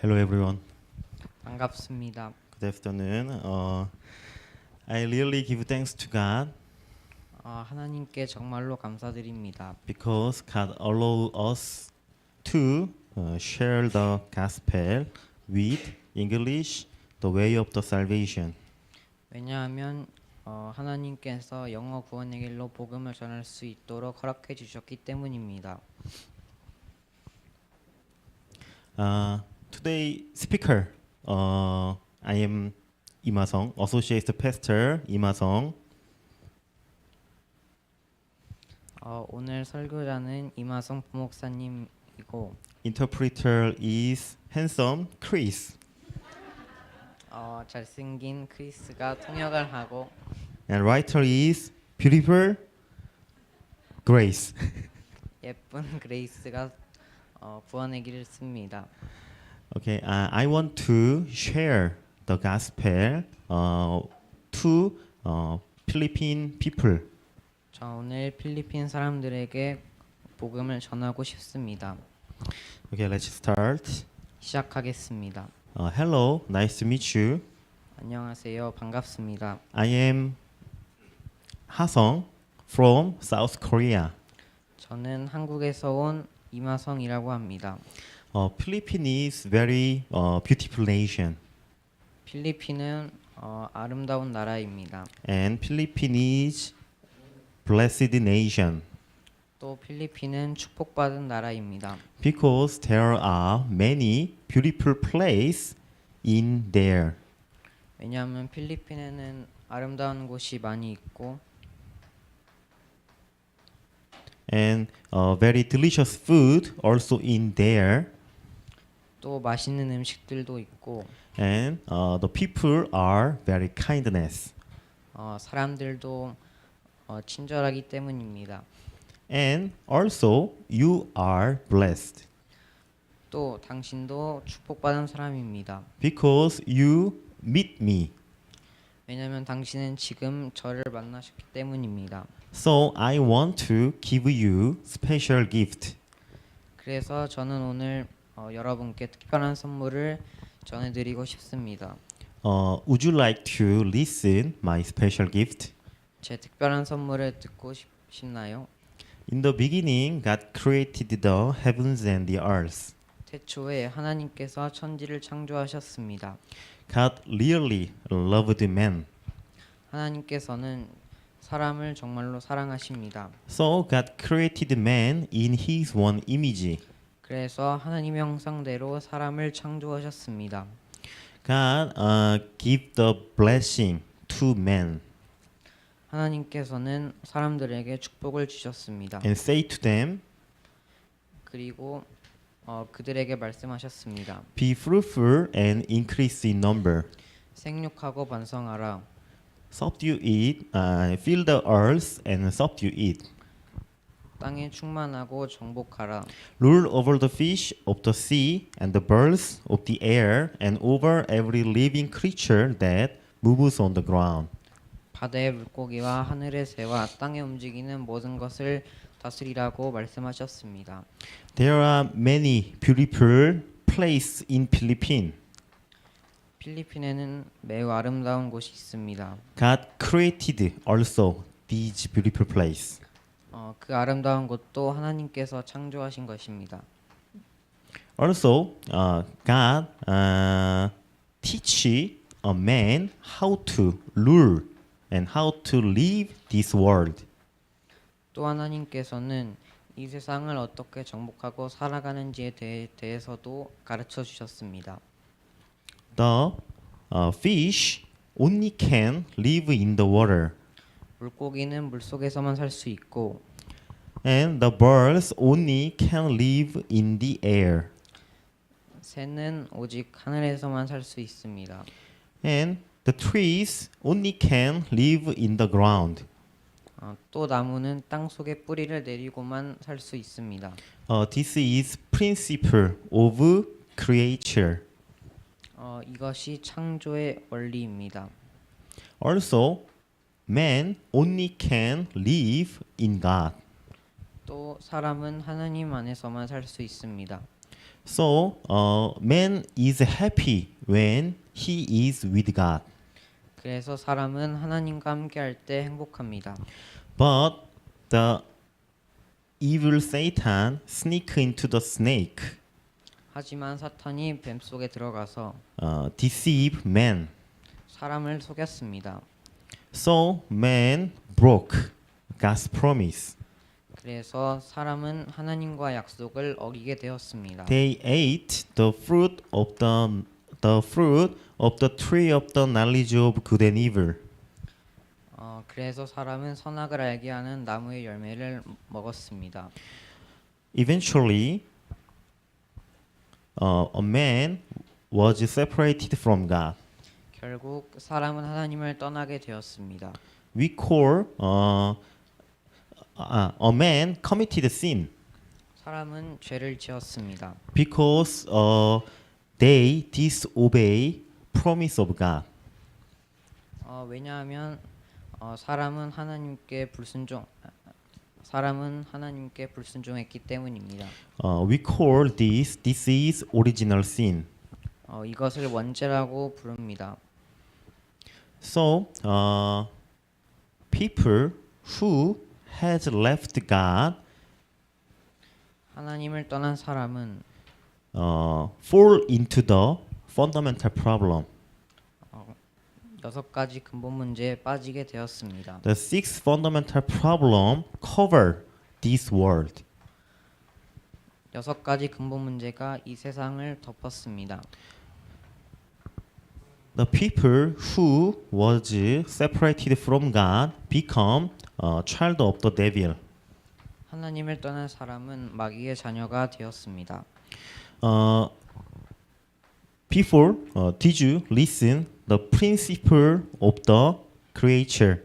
Hello everyone. 반갑습니다. Good afternoon. I really give thanks to God 하나님께 정말로 감사드립니다. because God allow us to share the gospel with English, the way of the salvation. 왜냐하면 하나님께서 영어 구원의 길로 복음을 전할 수 있도록 허락해 주셨기 때문입니다. Today speaker, I am 이마성, Associate Pastor 이마성. 오늘 설교자는 이마성 부목사님이고 Interpreter is handsome Chris, 잘생긴 크리스가 통역을 하고 and writer is beautiful Grace. 예쁜 그레이스가 구원의 길을 씁니다. Okay, I want to share the gospel to Philippine people. 저 오늘 필리핀 사람들에게 복음을 전하고 싶습니다. Okay, let's start. 시작하겠습니다. Hello, nice to meet you. 안녕하세요. 반갑습니다. I am 하성 from South Korea. 저는 한국에서 온 이마성이라고 합니다. Philippines is very beautiful nation, 필리핀은 아름다운 나라입니다. and Philippines is blessed nation 또 필리핀은 축복받은 나라입니다. because there are many beautiful places in there. 왜냐하면 필리핀에는 아름다운 곳이 많이 있고 And very delicious food also in there. 또 맛있는 음식들도 있고 And the people are very kindness. 사람들도 친절하기 때문입니다. And also you are blessed 또 당신도 축복받은 사람입니다. because you meet me. 왜냐하면 당신은 지금 저를 만나셨기 때문입니다. So I want to give you special gift. 그래서 저는 오늘 여러분께 특별한 선물을 전해드리고 싶습니다. Would you like to listen my special gift? 제 특별한 선물을 듣고 싶나요? In the beginning, God created the heavens and the earth. 태초에 하나님께서 천지를 창조하셨습니다. God really loved man. 하나님께서는 사람을 정말로 사랑하십니다. So God created man in his own image. 그래서 하나님의 형상대로 사람을 창조하셨습니다. God give the blessing to man 하나님께서는 사람들에게 축복을 주셨습니다. and say to them, 그리고 그들에게 말씀하셨습니다. be fruitful and increase in number. 생육하고 번성하라. Subdue it, fill the earth and subdue it. 땅에 충만하고 정복하라. Rule over the fish of the sea and the birds of the air and over every living creature that moves on the ground. 바다의 물고기와 하늘의 새와 땅에 움직이는 모든 것을 다스리라고 말씀하셨습니다. There are many beautiful places in Philippines. 필리핀에는 매우 아름다운 곳이 있습니다. God created also these beautiful places. 그 아름다운 곳도 하나님께서 창조하신 것입니다. Also, God teach a man how to rule and how to live this world. 또 하나님께서는 이 세상을 어떻게 정복하고 살아가는지에 대해서도 가르쳐 주셨습니다. The fish only can live in the water, 물고기는 물속에서만 살 수 있고 and the birds only can live in the air. 새는 오직 하늘에서만 살 수 있습니다. And the trees only can live in the ground. 또 나무는 땅 속에 뿌리를 내리고만 살 수 있습니다. This is principle of creature. 이것이 창조의 원리입니다. Also, man only can live in God. 또 사람은 하나님 안에서만 살 수 있습니다. So man is happy when he is with God. 그래서 사람은 하나님과 함께할 때 행복합니다. But the evil Satan sneak into the snake, 하지만 사탄이 뱀 속에 들어가서 deceive man. 사람을 속였습니다. So man broke God's promise. 그래서 사람은 하나님과 약속을 어기게 되었습니다. They ate the fruit of the tree of the knowledge of good and evil. 그래서 사람은 선악을 알게 하는 나무의 열매를 먹었습니다. Eventually, a man was separated from God. 결국 사람은 하나님을 떠나게 되었습니다. We call a man committed sin 사람은 죄를 지었습니다. because they disobey promise of God. 왜냐하면 사람은 하나님께 불순종했기 때문입니다. We call this is original sin. 이것을 원죄라고 부릅니다. So, people who has left God 하나님을 떠난 사람은 fall into the fundamental problem. 6가지 근본 문제에 빠지게 되었습니다. The six fundamental problem cover this world. 6가지 근본 문제가 이 세상을 덮었습니다. The people who was separated from God become a child of the devil. 하나님을 떠난 사람은 마귀의 자녀가 되었습니다. Before, did you listen the principle of the creature?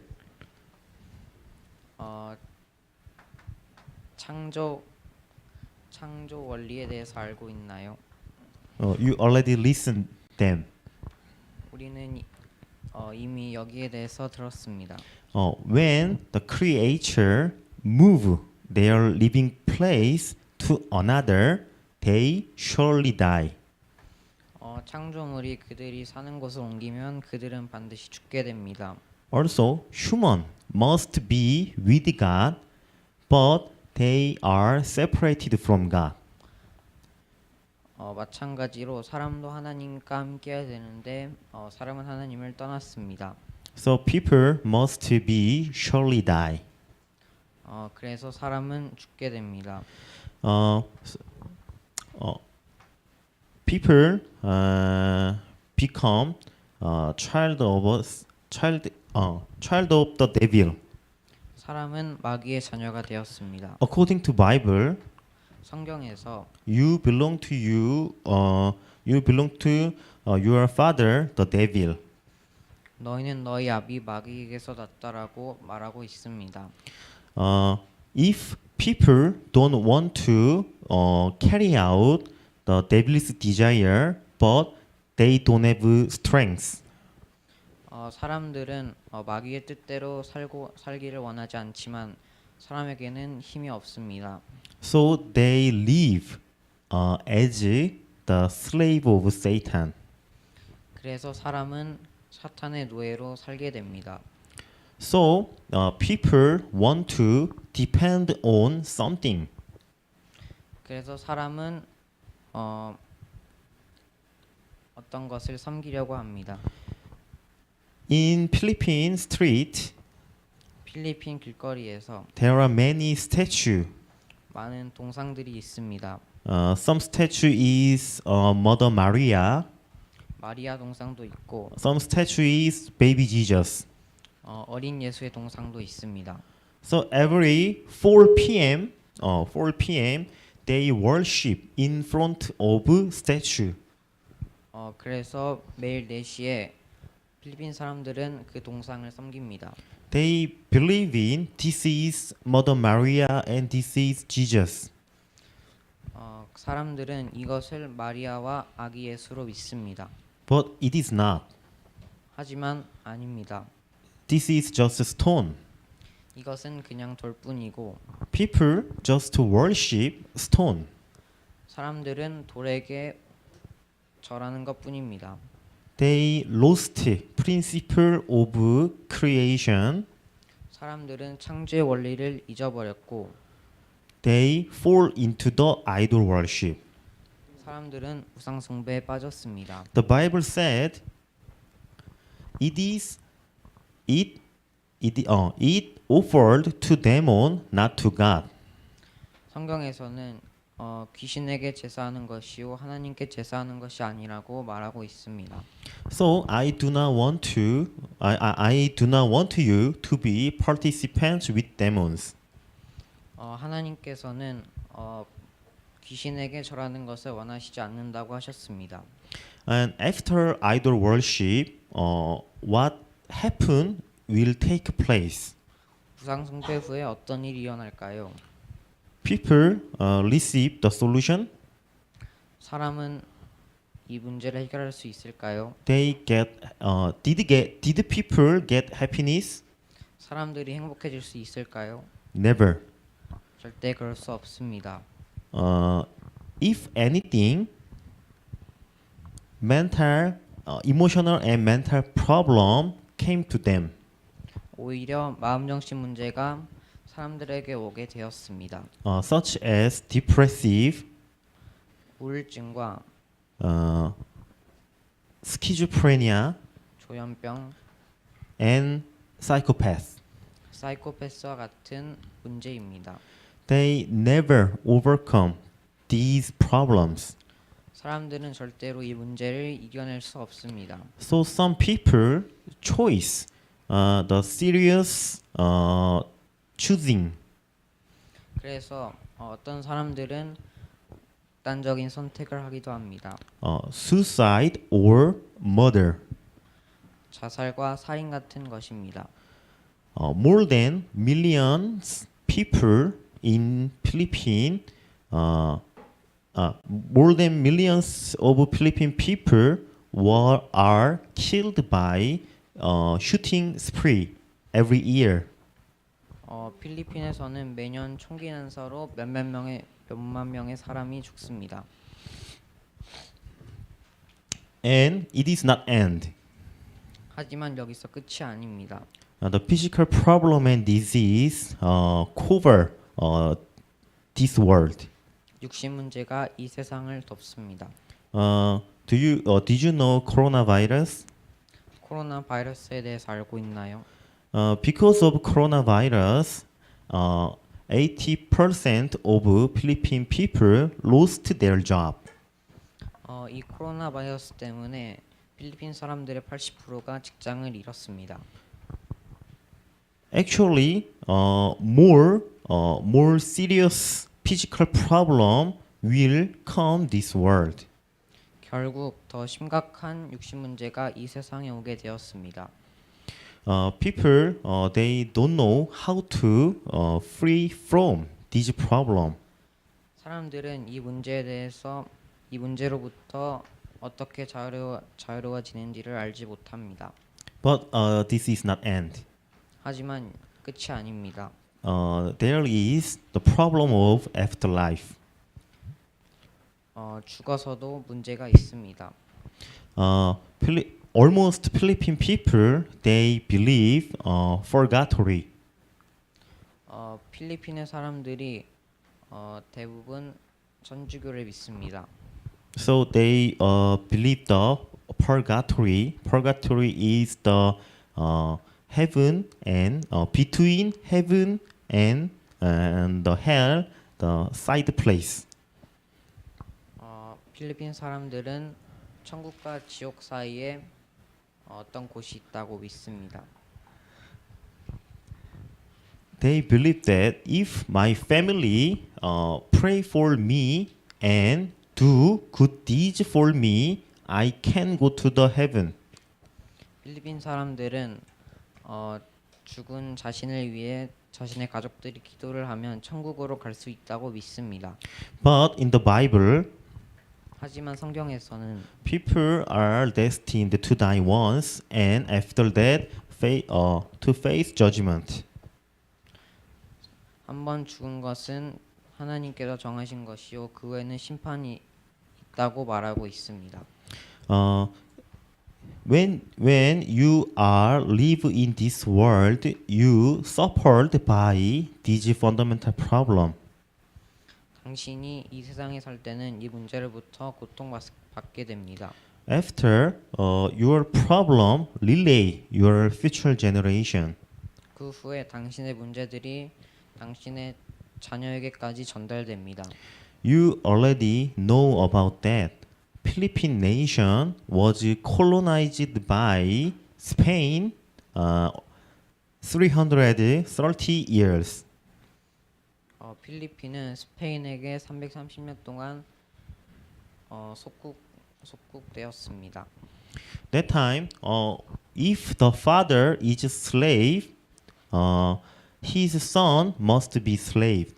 창조 원리에 대해서 알고 있나요? You already listened them. 우리는 이미 여기에 대해서 들었습니다. When the creature move their living place to another, they surely die. 창조물이 그들이 사는 곳을 옮기면 그들은 반드시 죽게 됩니다. Also, human must be with God, but they are separated from God. 마찬가지로 사람도 하나님과 함께해야 되는데 사람은 하나님을 떠났습니다. So people must be surely die. 그래서 사람은 죽게 됩니다. People become child of the devil. 사람은 마귀의 자녀가 되었습니다. According to Bible, 성경에서 you belong to your father, the devil. 너희는 너희 아비 마귀에게서 났다라고 말하고 있습니다. If people don't want to carry out the devil's desire, but they don't have strength. 사람들은 마귀의 뜻대로 살기를 원하지 않지만 사람에게는 힘이 없습니다. So they live as the slave of Satan. 그래서 사람은 사탄의 노예로 살게 됩니다. So people want to depend on something. 그래서 사람은 어떤 것을 섬기려고 합니다. In Philippine street, 필리핀 길거리에서 there are many statues. 많은 동상들이 있습니다. Some statue is Mother Maria. 마리아 동상도 있고 Some statue is Baby Jesus. 어린 예수의 동상도 있습니다. So every 4 p.m., they worship in front of statue. 그래서 매일 4시에 필리핀 사람들은 그 동상을 섬깁니다. They believe in this is Mother Maria and this is Jesus. 사람들은 이것을 마리아와 아기 예수로 믿습니다. But it is not. 하지만 아닙니다. This is just a stone. 이것은 그냥 돌뿐이고 People just worship stone. 사람들은 돌에게 절하는 것뿐입니다. They lost principle of creation. 사람들은 창조의 원리를 잊어버렸고 They fall into the idol worship. 사람들은 우상 숭배에 빠졌습니다. The Bible said, it offered to demon, not to God. 성경에서는 귀신에게 제사하는 것이요 하나님께 제사하는 것이 아니라고 말하고 있습니다. So I do not want you to be participants with demons. 하나님께서는 귀신에게 절하는 것을 원하시지 않는다고 하셨습니다. And after idol worship, what happen will take place. 우상 숭배 후에 어떤 일이 일어날까요? People receive the solution. 사람은 이 문제를 해결할 수 있을까요? Did people get happiness? 사람들이 행복해질 수 있을까요? Never. 절대 그럴 수 없습니다. If anything, emotional and mental problem came to them. 오히려 마음 정신 문제가 사람들에게 오게 되었습니다. Such as depressive, 우울증과 schizophrenia, 조현병, and psychopath. 사이코패스와 같은 문제입니다. They never overcome these problems. 사람들은 절대로 이 문제를 이겨낼 수 없습니다. So some people choose the serious choosing. 그래서 어떤 사람들은 극단적인 선택을 하기도 합니다. Suicide or murder. 자살과 살인 같은 것입니다. More than millions people in Philippines. More than millions of Philippine people are killed by shooting spree every year. 필리핀에서는 매년 총기 난사로 몇만 명의 사람이 죽습니다. And it is not end. 하지만 여기서 끝이 아닙니다. The physical problem and disease cover this world. 육신 문제가 이 세상을 덮습니다. Did you know coronavirus? 코로나 바이러스에 대해서 알고 있나요? Because of coronavirus, 80% of Philippine people lost their job. 이 코로나 바이러스 때문에 필리핀 사람들의 80%가 직장을 잃었습니다. Actually, more serious physical problem will come this world. 결국 더 심각한 육신 문제가 이 세상에 오게 되었습니다. People they don't know how to free from this problem. 사람들은 이 문제에 대해서 이 문제로부터 어떻게 자유로워지는지를 알지 못합니다. But this is not end. 하지만 끝이 아닙니다. There is the problem of afterlife. 죽어서도 문제가 있습니다. Almost Philippine people they believe purgatory. 필리핀의 사람들이 대부분 천주교를 믿습니다. So they believe the purgatory. Purgatory is the heaven and between heaven and the hell, the side place. 필리핀 사람들은 천국과 지옥 사이에 어떤 곳이 있다고 믿습니다. They believe that if my family pray for me and do good deeds for me, I can go to the heaven. 필리핀 사람들은 죽은 자신을 위해 자신의 가족들이 기도를 하면 천국으로 갈 수 있다고 믿습니다. But in the Bible, 하지만 성경에서는 people are destined to die once, and after that, to face judgment. 한 번 죽은 것은 하나님께서 정하신 것이요 그 외에는 심판이 있다고 말하고 있습니다. When you are live in this world, you suffered by these fundamental problem. 당신이 이 세상에 살 때는 이 문제로부터 고통받게 됩니다. After your problem relay your future generation. 그 후에 당신의 문제들이 당신의 자녀에게까지 전달됩니다. You already know about that. Philippine nation was colonized by Spain 330 years. 필리핀은 스페인에게 330년 동안 속국되었습니다. That time, if the father is slave, his son must be slave.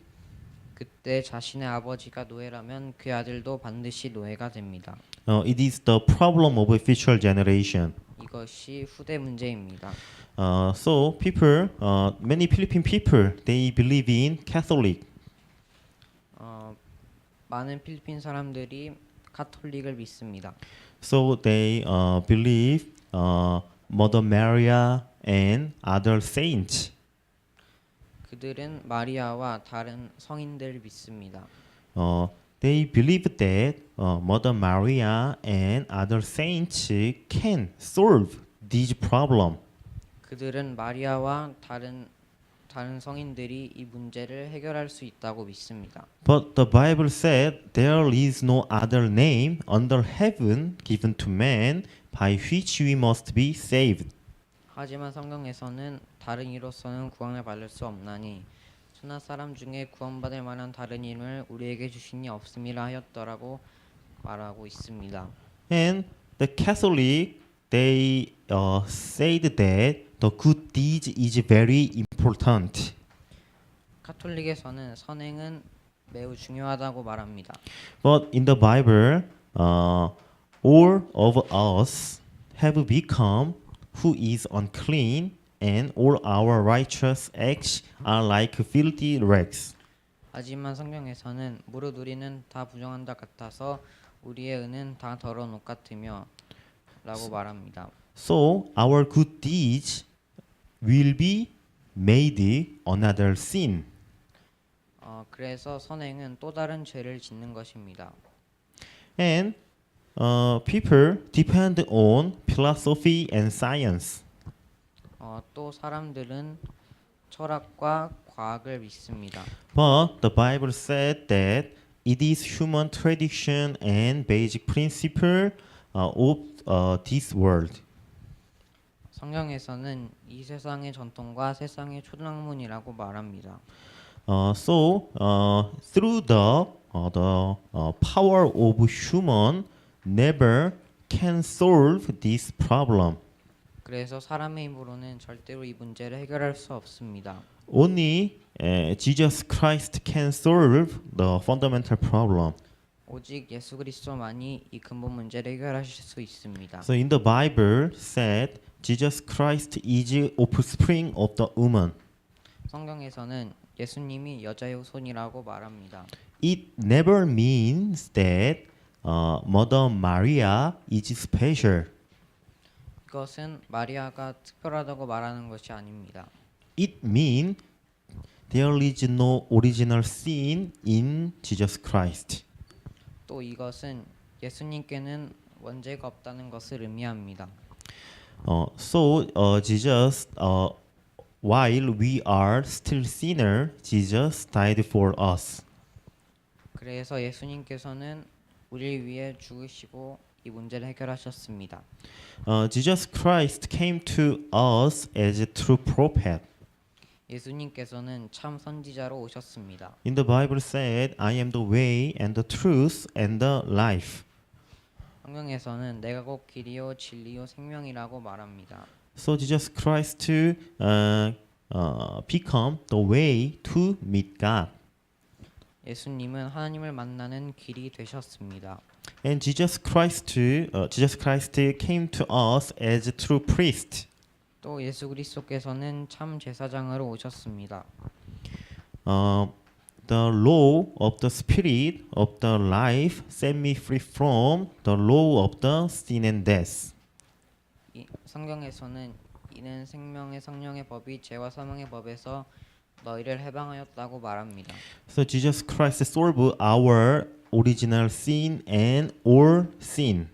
그때 자신의 아버지가 노예라면 그 아들도 반드시 노예가 됩니다. It is the problem of a future generation. 이것이 후대 문제입니다. So people, many Philippine people, they believe in Catholic. 많은 필리핀 사람들이 카톨릭을 믿습니다. So they believe Mother Maria and other saints. 그들은 마리아와 다른 성인들을 믿습니다. They believe that Mother Maria and other saints can solve these problem. 그들은 마리아와 다른 성인들이 이 문제를 해결할 수 있다고 믿습니다. But the Bible said there is no other name under heaven given to man by which we must be saved. 하지만 성경에서는 다른 이로서는 구원을 받을 수 없나니 천하 사람 중에 구원받을 만한 다른 이름을 우리에게 주시니 없음이라 하였더라고 말하고 있습니다. And the Catholic they said that the good deeds is very important. 카톨릭에서는 선행은 매우 중요하다고 말합니다. But in the Bible, all of us have become who is unclean, and all our righteous acts are like filthy rags. 하지만 성경에서는 무릇 우리는 다 부정한 것 같아서 우리의 은은 다 더러운 옷 같으며 라고 말합니다. So our good deeds will be made another sin. 그래서 선행은 또 다른 죄를 짓는 것입니다. And people depend on philosophy and science. 또 사람들은 철학과 과학을 믿습니다. But the Bible said that it is human tradition and basic principle of this world. 성경에서는 이 세상의 전통과 세상의 초등학문이라고 말합니다. So through the power of human never can solve this problem. 그래서 사람의 힘으로는 절대로 이 문제를 해결할 수 없습니다. Only Jesus Christ can solve the fundamental problem. 오직 예수 그리스도만이 이 근본 문제를 해결하실 수 있습니다. So in the Bible said Jesus Christ is offspring of the woman. 성경에서는 예수님이 여자의 후손이라고 말합니다. It never means that Mother Maria is special. 이것은 마리아가 특별하다고 말하는 것이 아닙니다. It means there is no original sin in Jesus Christ. 또 이것은 예수님께는 원죄가 없다는 것을 의미합니다. So Jesus, while we are still sinner, Jesus died for us. 그래서 예수님께서는 우리를 위해 죽으시고 이 문제를 해결하셨습니다. Jesus Christ came to us as a true prophet. 예수님께서는 참 선지자로 오셨습니다. In the Bible said, I am the way and the truth and the life. 성경에서는 내가 곧 길이요 진리요 생명이라고 말합니다. So Jesus Christ become the way to meet God. 예수님은 하나님을 만나는 길이 되셨습니다. And Jesus Christ came to us as a true priest. 또 예수 그리스도께서는 참 제사장으로 오셨습니다. the law of the spirit of the life set me free from the law of the sin and death. 이 성경에서는 이는 생명의 성령의 법이 죄와 사망의 법에서 너희를 해방하였다고 말합니다. So Jesus Christ solved our original sin and all sin.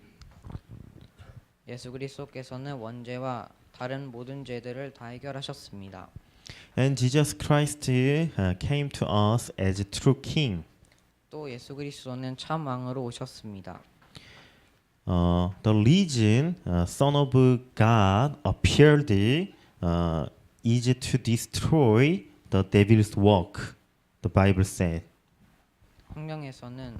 예수 그리스도께서는 원죄와 다른 모든 죄들을 다 해결하셨습니다. And Jesus Christ came to us as a true king. 또 예수 그리스도는 참 왕으로 오셨습니다. The reason Son of God appeared is to destroy the devil's work. The Bible said. 성경에서는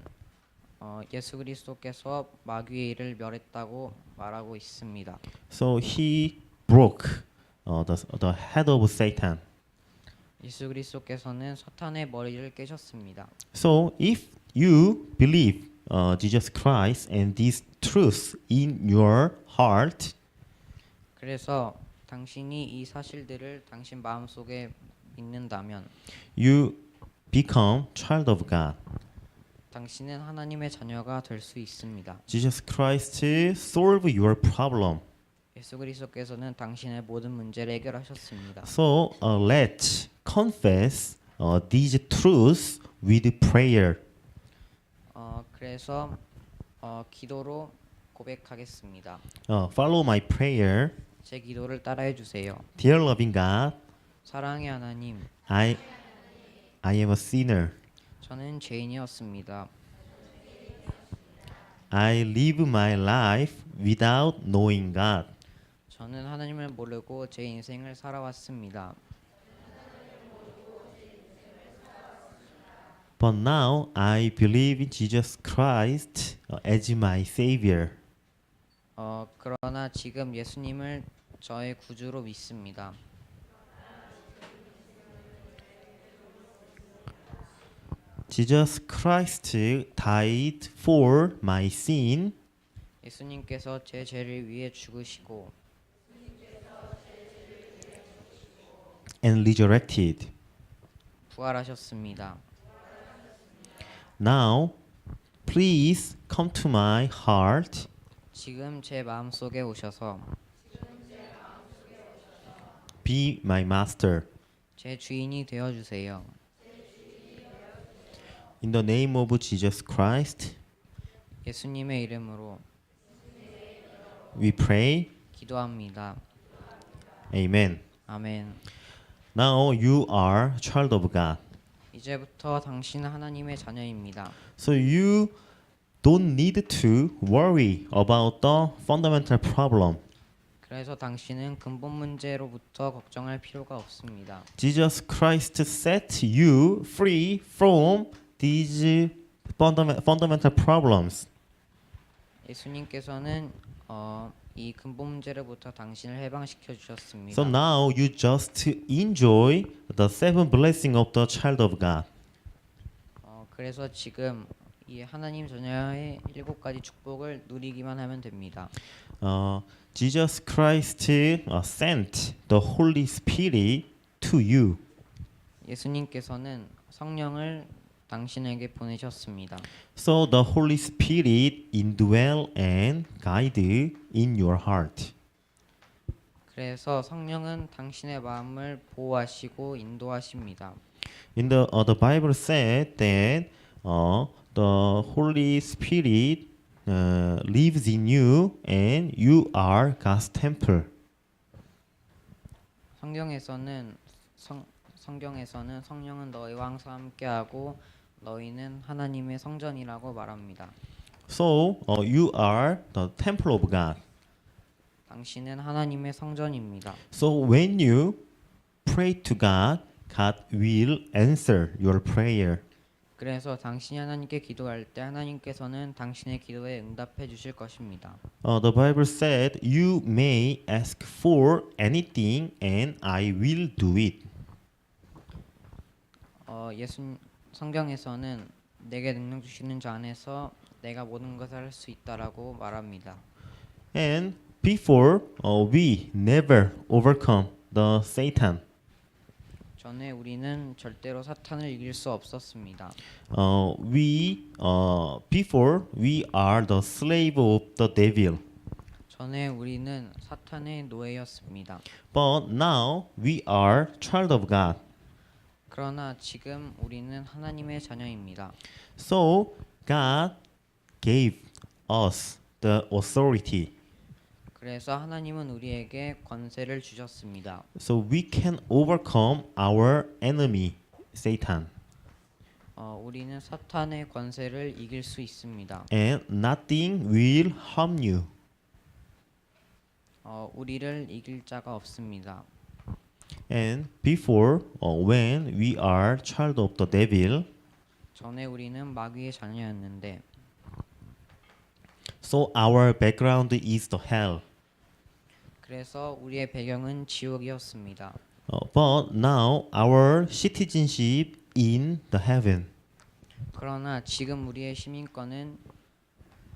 예수 그리스도께서 마귀의 일을 멸했다고 말하고 있습니다. So he broke the head of Satan. 예수 그리스도께서는 사탄의 머리를 깨셨습니다. So if you believe Jesus Christ and these truths in your heart, 그래서 당신이 이 사실들을 당신 마음속에 믿는다면 you become child of God. 당신은 하나님의 자녀가 될 수 있습니다. Jesus Christ solve your problem. 예수 그리스도께서는 당신의 모든 문제를 해결하셨습니다. So let's confess these truths with prayer. 그래서 기도로 고백하겠습니다. Follow my prayer. 제 기도를 따라해 주세요. Dear loving God, 사랑의 하나님, I am a sinner. 저는 죄인이었습니다. I live my life without knowing God. 저는 하나님을 모르고 제 인생을 살아왔습니다. But now I believe in Jesus Christ as my Savior. 그러나 지금 예수님을 저의 구주로 믿습니다. Jesus Christ died for my sin 예수님께서 제 죄를 위해 죽으시고 and resurrected. 부활하셨습니다. Now, please come to my heart 지금 제 마음속에 오셔서 be my master. 제 주인이 되어 주세요. In the name of Jesus Christ, 예수님의 이름으로 we pray. 기도합니다. Amen. 아멘. Now you are child of God. 이제부터 당신은 하나님의 자녀입니다. So you don't need to worry about the fundamental problem. 그래서 당신은 근본 문제로부터 걱정할 필요가 없습니다. Jesus Christ set you free from these fundamental problems. 예수님께서는 이 근본 문제로부터 당신을 해방시켜 주셨습니다. So now you just enjoy the seven blessings of the child of God. 그래서 지금 이 하나님 자녀의 7가지 축복을 누리기만 하면 됩니다. Jesus Christ sent the Holy Spirit to you. 예수님께서는 성령을 당신에게 보내셨습니다. So the Holy Spirit indwell and guide in your heart. 그래서 성령은 당신의 마음을 보호하시고 인도하십니다. In the Bible said that the Holy Spirit lives in you and you are God's temple. 성경에서는 성령은 너희와 항상 함께하고 너희는 하나님의 성전이라고 말합니다. So you are the temple of God. 당신은 하나님의 성전입니다. So when you pray to God, God will answer your prayer. 그래서 당신이 하나님께 기도할 때 하나님께서는 당신의 기도에 응답해 주실 것입니다. The Bible said, "You may ask for anything, and I will do it." 성경에서는 내게 능력 주시는 자 안에서 내가 모든 것을 할 수 있다라고 말합니다. And before we never overcome the Satan. 전에 우리는 절대로 사탄을 이길 수 없었습니다. Before we are the slave of the devil, 전에 우리는 사탄의 노예였습니다. but now we are child of God. 그러나 지금 우리는 하나님의 자녀입니다. So God gave us the authority, 그래서 하나님은 우리에게 권세를 주셨습니다. so we can overcome our enemy, Satan, 우리는 사탄의 권세를 이길 수 있습니다. and nothing will harm you. 우리를 이길 자가 없습니다. And before, when we are child of the devil, 전에 우리는 마귀의 자녀였는데 so our background is the hell. 그래서 우리의 배경은 지옥이었습니다. But now our citizenship in the heaven. 그러나 지금 우리의 시민권은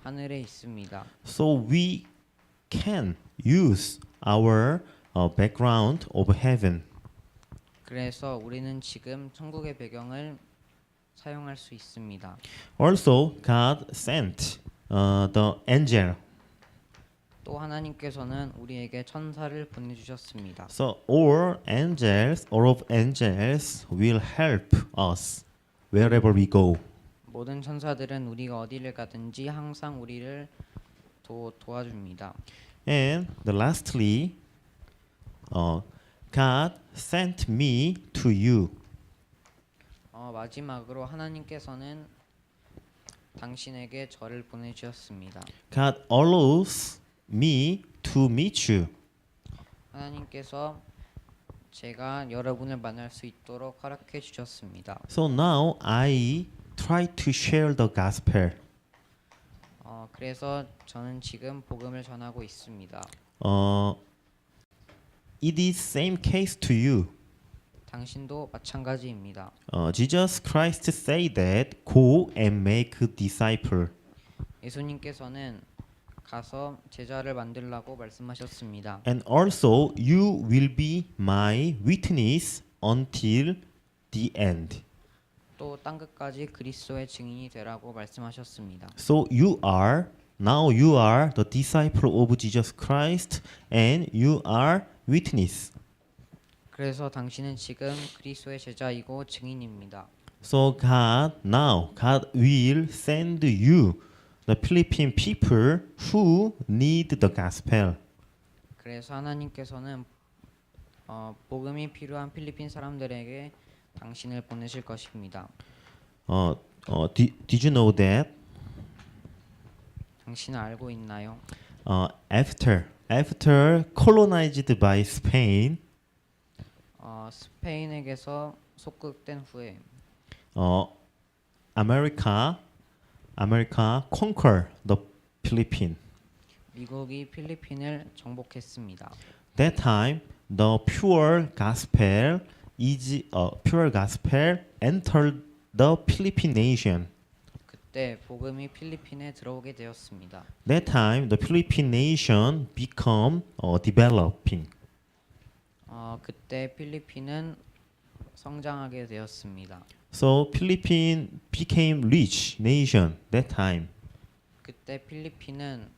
하늘에 있습니다. So we can use our background of heaven. 그래서 우리는 지금 천국의 배경을 사용할 수 있습니다. Also, God sent the angel. 또 하나님께서는 우리에게 천사를 보내주셨습니다. So all of angels will help us wherever we go. 모든 천사들은 우리가 어디를 가든지 항상 우리를 도와줍니다. And lastly, God sent me to you. 마지막으로 하나님께서는 당신에게 저를 보내주셨습니다. God allows me to meet you. 하나님께서 제가 여러분을 만날 수 있도록 허락해 주셨습니다. So now I try to share the gospel. 그래서 저는 지금 복음을 전하고 있습니다. It is same case to you. 당신도 마찬가지입니다. Jesus Christ say that go and make disciple. 예수님께서는 가서 제자를 만들라고 말씀하셨습니다. And also you will be my witness until the end. 또 땅끝까지 그리스도의 증인이 되라고 말씀하셨습니다. So now you are the disciple of Jesus Christ and you are witness. 그래서 당신은 지금 그리스도의 제자이고 증인입니다. So God will send you the Philippine people who need the gospel. 그래서 하나님께서는 복음이 필요한 필리핀 사람들에게 당신을 보내실 것입니다. Did you know that 당신은 알고 있나요? after colonized by Spain, 스페인에게서 속국된 후에 America conquer the Philippines. 미국이 필리핀을 정복했습니다. That time, the pure gospel entered the Philippine nation. 그때 복음이 필리핀에 들어오게 되었습니다. That time, the Philippine nation become developing. 그때 필리핀은 성장하게 되었습니다. So Philippines became rich nation that time. 그때 필리핀은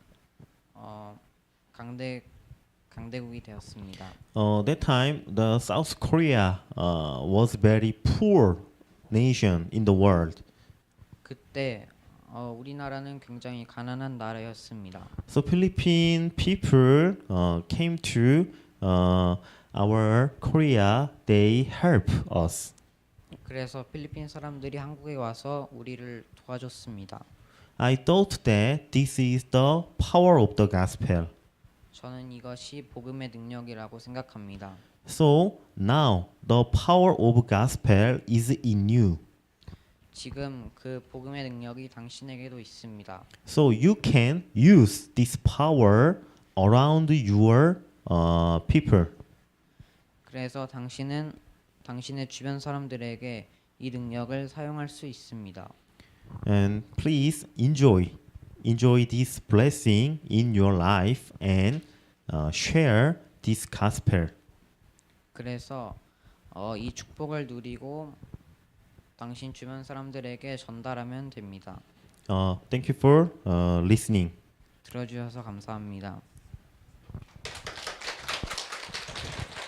강대국이 되었습니다. That time, the South Korea was very poor nation in the world. 그때 우리나라는 굉장히 가난한 나라였습니다. So Philippine people came to our Korea. They help us. 그래서 필리핀 사람들이 한국에 와서 우리를 도와줬습니다. I thought that this is the power of the gospel. 저는 이것이 복음의 능력이라고 생각합니다. So now the power of gospel is in you. 지금 그 복음의 능력이 당신에게도 있습니다. So you can use this power around your people. 그래서 당신은 당신의 주변 사람들에게 이 능력을 사용할 수 있습니다. And please enjoy this blessing in your life and share this gospel. 그래서 이 축복을 누리고 당신 주변 사람들에게 전달하면 됩니다. Thank you for listening. 들어주셔서 감사합니다.